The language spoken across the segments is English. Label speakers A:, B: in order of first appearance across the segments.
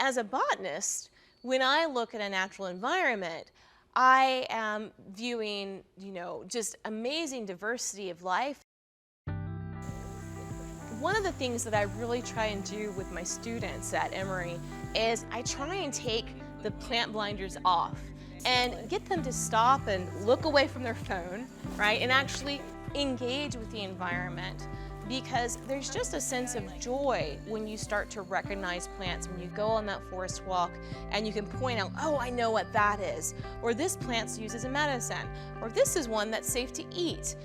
A: as a botanist, when I look at a natural environment, I am viewing, just amazing diversity of life. One of the things that I really try and do with my students at Emory is I try and take the plant blinders off and get them to stop and look away from their phone, right, and actually engage with the environment. Because there's just a sense of joy when you start to recognize plants, when you go on that forest walk and you can point out, oh, I know what that is, or this plant's used as a medicine, or this is one that's safe to eat.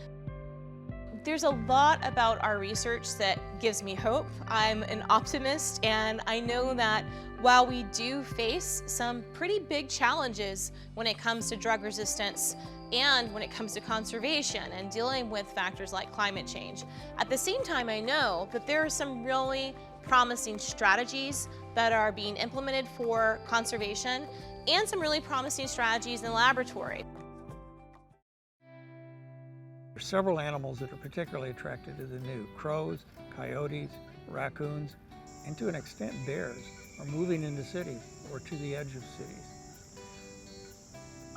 A: There's a lot about our research that gives me hope. I'm an optimist, and I know that while we do face some pretty big challenges when it comes to drug resistance and when it comes to conservation and dealing with factors like climate change, at the same time I know that there are some really promising strategies that are being implemented for conservation and some really promising strategies in the laboratory.
B: There are several animals that are particularly attracted to the new. Crows, coyotes, raccoons, and to an extent bears are moving into cities or to the edge of cities.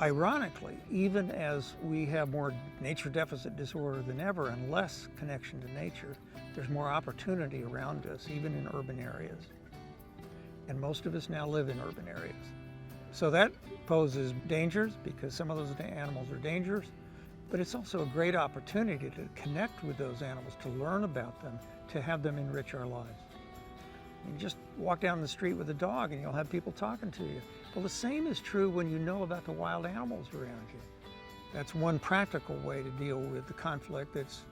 B: Ironically, even as we have more nature deficit disorder than ever and less connection to nature, there's more opportunity around us, even in urban areas. And most of us now live in urban areas. So that poses dangers because some of those animals are dangerous, but it's also a great opportunity to connect with those animals, to learn about them, to have them enrich our lives. You just walk down the street with a dog and you'll have people talking to you. Well, the same is true when you know about the wild animals around you. That's one practical way to deal with the conflict that's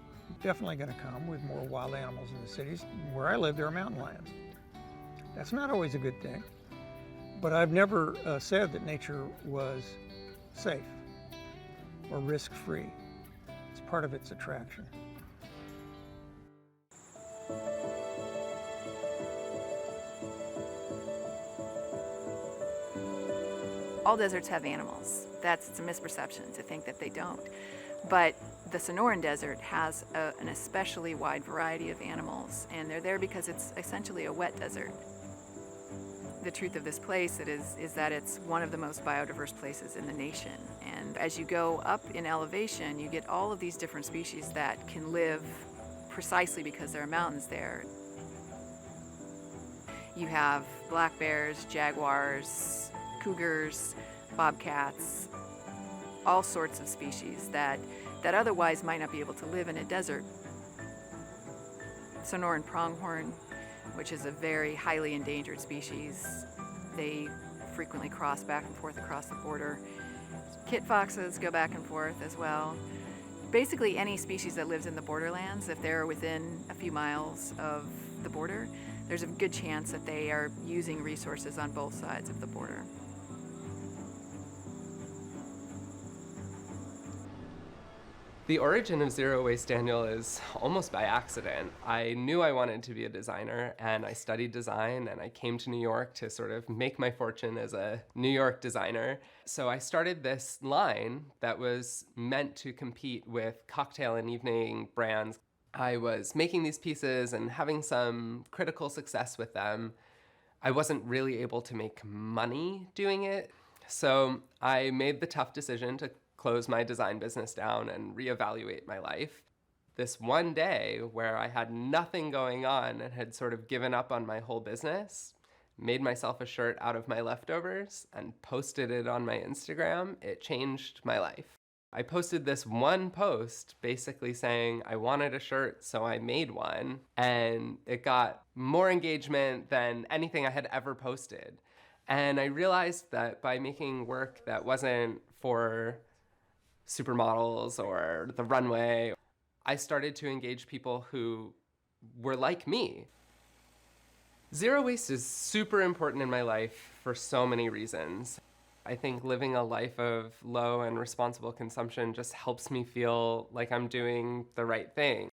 B: definitely going to come with more wild animals in the cities. Where I live, there are mountain lions. That's not always a good thing, but I've never said that nature was safe or risk-free. It's part of its attraction.
C: All deserts have animals. It's a misperception to think that they don't. But the Sonoran Desert has an especially wide variety of animals, and they're there because it's essentially a wet desert. The truth of this place is that it's one of the most biodiverse places in the nation. And as you go up in elevation, you get all of these different species that can live precisely because there are mountains there. You have black bears, jaguars, cougars, bobcats, all sorts of species that otherwise might not be able to live in a desert. Sonoran pronghorn, which is a very highly endangered species. They frequently cross back and forth across the border. Kit foxes go back and forth as well. Basically any species that lives in the borderlands, if they're within a few miles of the border, there's a good chance that they are using resources on both sides of the border.
D: The origin of Zero Waste, Daniel, is almost by accident. I knew I wanted to be a designer, and I studied design, and I came to New York to sort of make my fortune as a New York designer. So I started this line that was meant to compete with cocktail and evening brands. I was making these pieces and having some critical success with them. I wasn't really able to make money doing it, so I made the tough decision to close my design business down and reevaluate my life. This one day where I had nothing going on and had sort of given up on my whole business, made myself a shirt out of my leftovers and posted it on my Instagram, it changed my life. I posted this one post basically saying I wanted a shirt, so I made one, and it got more engagement than anything I had ever posted. And I realized that by making work that wasn't for supermodels or the runway, I started to engage people who were like me. Zero waste is super important in my life for so many reasons. I think living a life of low and responsible consumption just helps me feel like I'm doing the right thing.